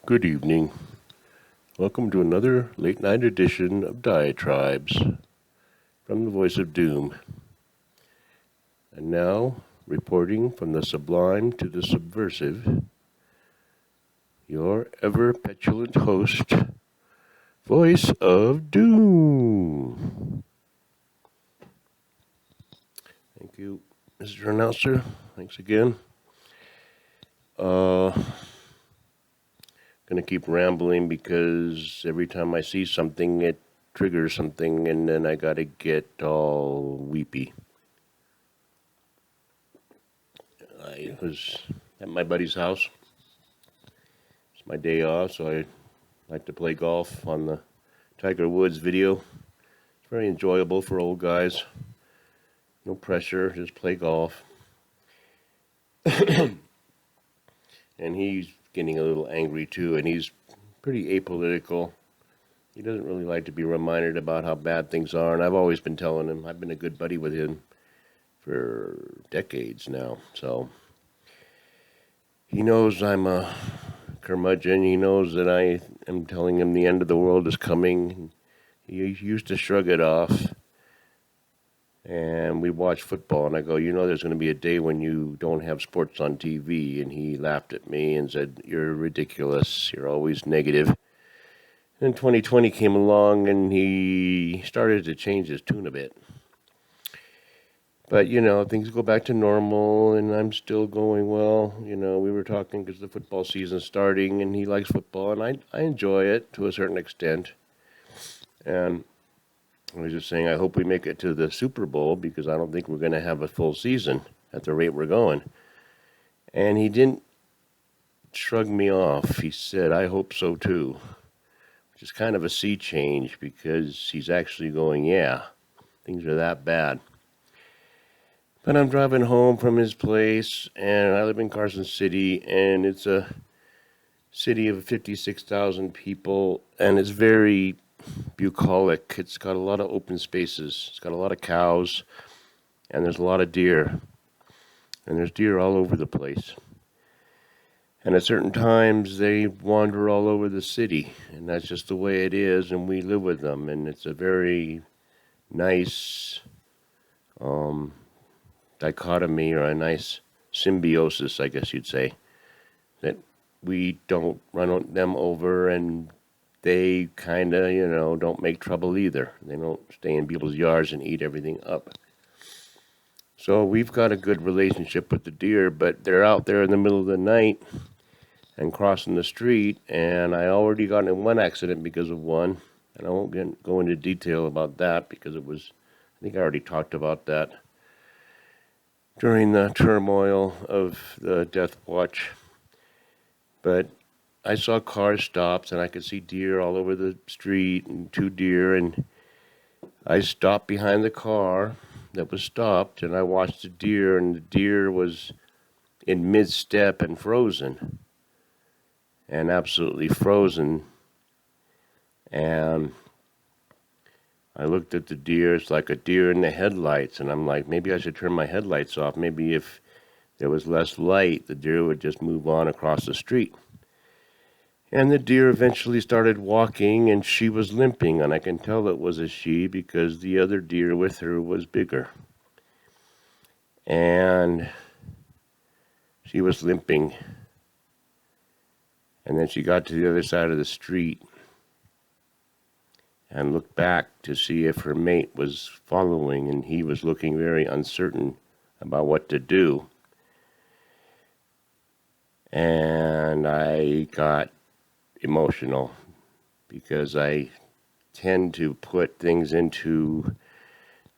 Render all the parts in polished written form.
Good evening. Welcome to another late night edition of Diatribes from the Voice of Doom. And now, reporting from the Sublime to the Subversive, your ever petulant host, Voice of Doom. Thank you, Mr. Announcer. Thanks again. Gonna keep rambling because every time I see something, it triggers something, and then I gotta get all weepy. I was at my buddy's house. It's my day off, so I like to play golf on the Tiger Woods video. It's very enjoyable for old guys. No pressure, just play golf. And he's getting a little angry too, and he's pretty apolitical. He doesn't really like to be reminded about how bad things are, and I've always been telling him. I've been a good buddy with him for decades now, so he knows I'm a curmudgeon. He knows that I am telling him the end of the world is coming. He used to shrug it off, and we watch football, and I go, there's going to be a day when you don't have sports on TV, and he laughed at me and said, "You're ridiculous. You're always negative." And 2020 came along, and he started to change his tune a bit. But, things go back to normal, and I'm still going well. We were talking because the football season's starting, and he likes football, and I enjoy it to a certain extent. And I was just saying, I hope we make it to the Super Bowl, because I don't think we're going to have a full season at the rate we're going. And he didn't shrug me off. He said, "I hope so too," which is kind of a sea change, because he's actually going, yeah, things are that bad. But I'm driving home from his place, and I live in Carson City, and it's a city of 56,000 people, and it's very bucolic. It's got a lot of open spaces. It's got a lot of cows, and there's a lot of deer. And there's deer all over the place. And at certain times, they wander all over the city, and that's just the way it is, and we live with them, and it's a very nice dichotomy, or a nice symbiosis, I guess you'd say, that we don't run them over, and they kind of, don't make trouble either. They don't stay in people's yards and eat everything up. So we've got a good relationship with the deer, but they're out there in the middle of the night and crossing the street, and I already got in one accident because of one, and I won't go into detail about that, because I think I already talked about that during the turmoil of the death watch. But I saw cars stopped, and I could see deer all over the street, and two deer, and I stopped behind the car that was stopped, and I watched the deer, and the deer was in mid-step and frozen, and absolutely frozen. And I looked at the deer. It's like a deer in the headlights, and I'm like, maybe I should turn my headlights off. Maybe if there was less light, the deer would just move on across the street. And the deer eventually started walking, and she was limping, and I can tell it was a she because the other deer with her was bigger. And she was limping. And then she got to the other side of the street and looked back to see if her mate was following, and he was looking very uncertain about what to do. And I got emotional, because I tend to put things into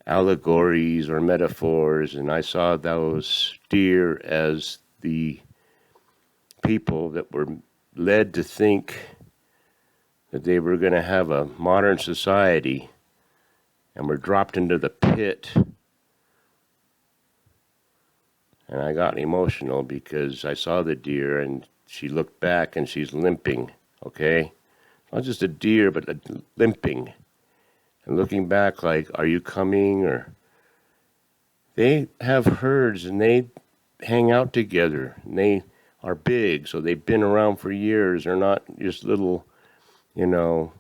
allegories or metaphors, and I saw those deer as the people that were led to think that they were going to have a modern society, and were dropped into the pit. And I got emotional because I saw the deer, and she looked back, and she's limping, okay? Not just a deer, but limping. And looking back like, are you coming? Or they have herds, and they hang out together, and they are big, so they've been around for years. They're not just little, you know,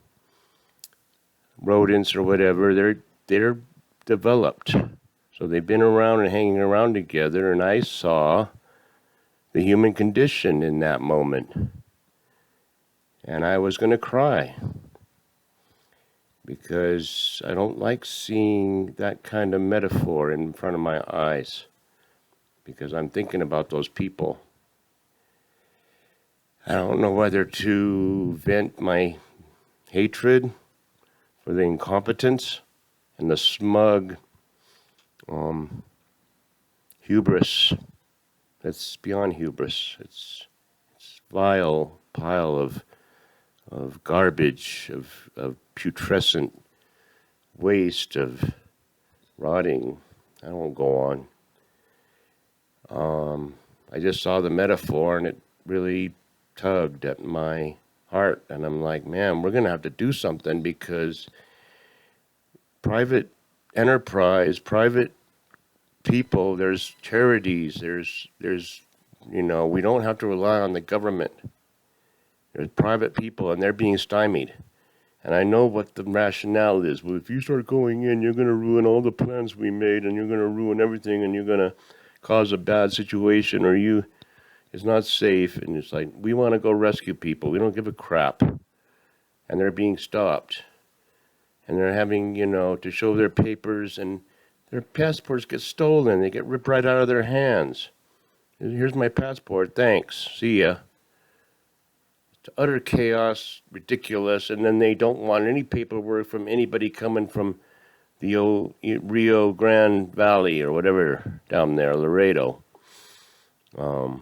rodents or whatever. They're developed. So they've been around and hanging around together, and I saw the human condition in that moment. And I was going to cry because I don't like seeing that kind of metaphor in front of my eyes, because I'm thinking about those people. I don't know whether to vent my hatred for the incompetence and the smug hubris. That's beyond hubris. It's vile pile of garbage, of putrescent waste, of rotting. I won't go on. I just saw the metaphor, and it really tugged at my heart. And I'm like, man, we're going to have to do something, because private enterprise, private people, there's charities, there's we don't have to rely on the government. There's private people, and they're being stymied. And I know what the rationale is. Well, if you start going in, you're going to ruin all the plans we made, and you're going to ruin everything, and you're going to cause a bad situation, or it's not safe. And it's like, we want to go rescue people. We don't give a crap. And they're being stopped. And they're having, to show their papers, and their passports get stolen. They get ripped right out of their hands. Here's my passport. Thanks. See ya. It's utter chaos, ridiculous, and then they don't want any paperwork from anybody coming from the old Rio Grande Valley or whatever down there, Laredo. No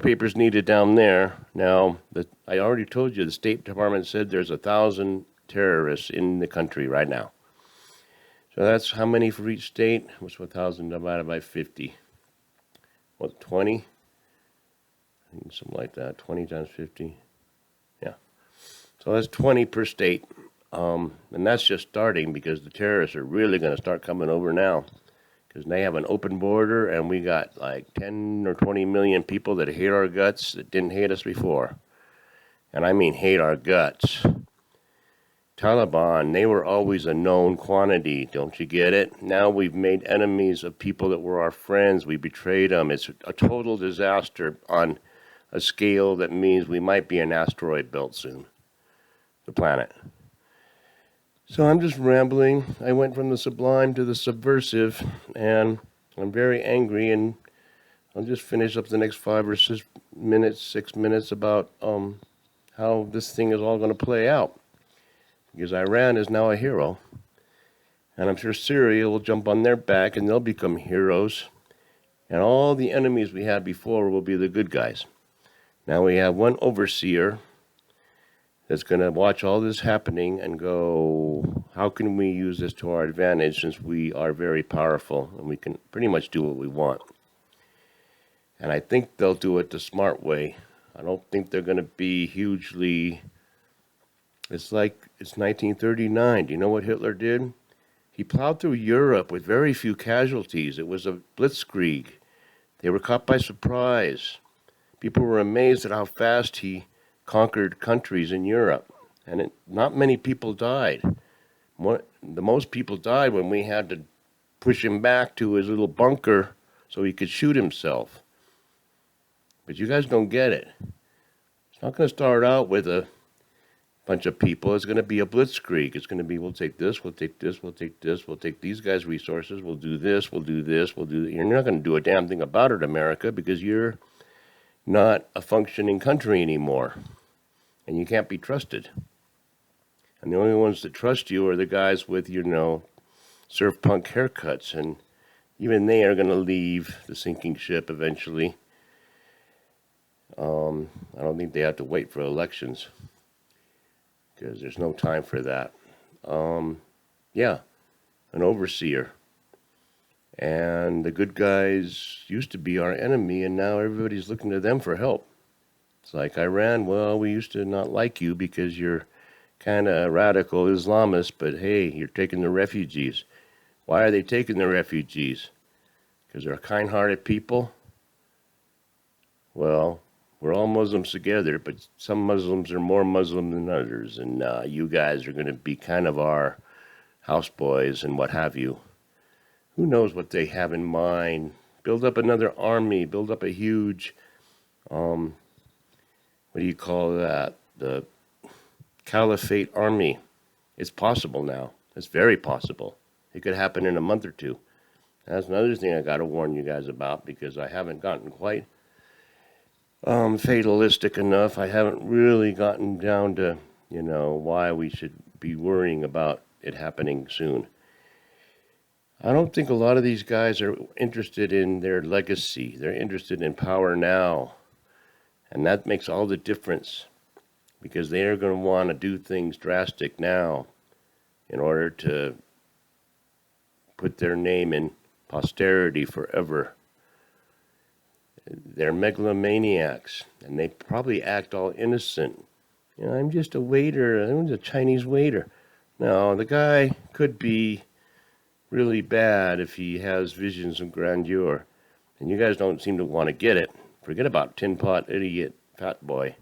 papers needed down there. Now, I already told you, the State Department said there's 1,000 terrorists in the country right now. So that's how many for each state? What's 1,000 divided by 50? What, 20? Something like that, 20 times 50. Yeah. So that's 20 per state. And that's just starting, because the terrorists are really going to start coming over now, because they have an open border, and we got like 10 or 20 million people that hate our guts that didn't hate us before. And I mean hate our guts. Taliban, they were always a known quantity. Don't you get it? Now we've made enemies of people that were our friends. We betrayed them. It's a total disaster on a scale that means we might be an asteroid belt soon, the planet. So I'm just rambling. I went from the Sublime to the Subversive, and I'm very angry, and I'll just finish up the next 5 or 6 minutes about how this thing is all going to play out. Because Iran is now a hero, and I'm sure Syria will jump on their back, and they'll become heroes, and all the enemies we had before will be the good guys. Now we have one overseer that's going to watch all this happening and go, how can we use this to our advantage, since we are very powerful and we can pretty much do what we want. And I think they'll do it the smart way. I don't think they're going to be hugely... It's like it's 1939. Do you know what Hitler did? He plowed through Europe with very few casualties. It was a blitzkrieg. They were caught by surprise. People were amazed at how fast he conquered countries in Europe. And not many people died. The most people died when we had to push him back to his little bunker so he could shoot himself. But you guys don't get it. It's not going to start out with a bunch of people. It's going to be a blitzkrieg. It's going to be, we'll take this, we'll take this, we'll take this, we'll take these guys' resources, we'll do this, we'll do this, we'll do that. You're not going to do a damn thing about it, America, because you're not a functioning country anymore. And you can't be trusted. And the only ones that trust you are the guys with, surf punk haircuts. And even they are going to leave the sinking ship eventually. I don't think they have to wait for elections, because there's no time for that. Yeah, an overseer. And the good guys used to be our enemy, and now everybody's looking to them for help. It's like Iran, well, we used to not like you because you're kind of radical Islamist, but hey, you're taking the refugees. Why are they taking the refugees? Because they're kind-hearted people? Well, we're all Muslims together, but some Muslims are more Muslim than others, and you guys are going to be kind of our houseboys and what have you. Who knows what they have in mind? Build up another army, build up a huge, what do you call that? The caliphate army. It's possible now. It's very possible. It could happen in a month or two. That's another thing I got to warn you guys about, because I haven't gotten quite fatalistic enough. I haven't really gotten down to, why we should be worrying about it happening soon. I don't think a lot of these guys are interested in their legacy. They're interested in power now. And that makes all the difference, because they are going to want to do things drastic now in order to put their name in posterity forever. They're megalomaniacs, and they probably act all innocent. I'm just a waiter. I'm just a Chinese waiter. No, the guy could be really bad if he has visions of grandeur. And you guys don't seem to want to get it. Forget about Tin Pot Idiot Fat Boy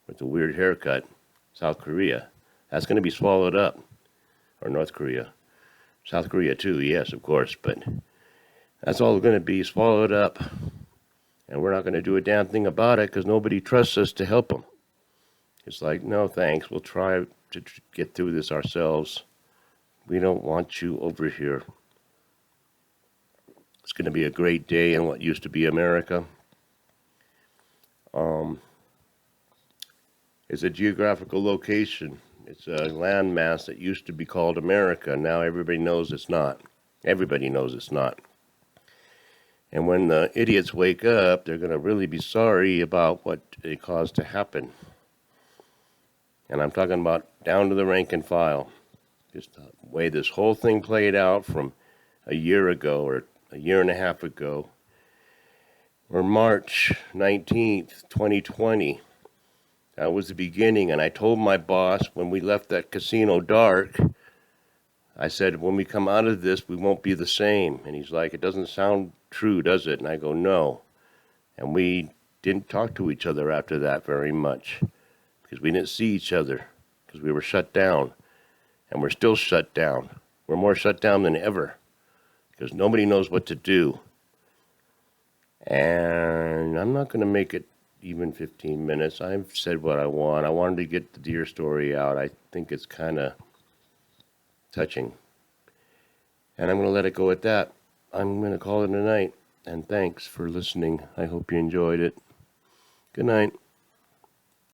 with the weird haircut. South Korea. That's going to be swallowed up. Or North Korea. South Korea too, yes, of course. But that's all going to be swallowed up. And we're not going to do a damn thing about it because nobody trusts us to help them. It's like, no thanks, we'll try to get through this ourselves. We don't want you over here. It's going to be a great day in what used to be America. It's a geographical location. It's a landmass that used to be called America. Now everybody knows it's not. Everybody knows it's not. And when the idiots wake up, they're going to really be sorry about what they caused to happen. And I'm talking about down to the rank and file. Just the way this whole thing played out from a year ago or a year and a half ago, or March 19th, 2020. That was the beginning. And I told my boss when we left that casino dark, I said, when we come out of this, we won't be the same. And he's like, it doesn't sound true, does it? And I go, no. And we didn't talk to each other after that very much because we didn't see each other because we were shut down. And we're still shut down. We're more shut down than ever because nobody knows what to do. And I'm not going to make it even 15 minutes. I've said what I want. I wanted to get the deer story out. I think it's kind of touching. And I'm going to let it go at that. I'm going to call it a night. And thanks for listening. I hope you enjoyed it. Good night.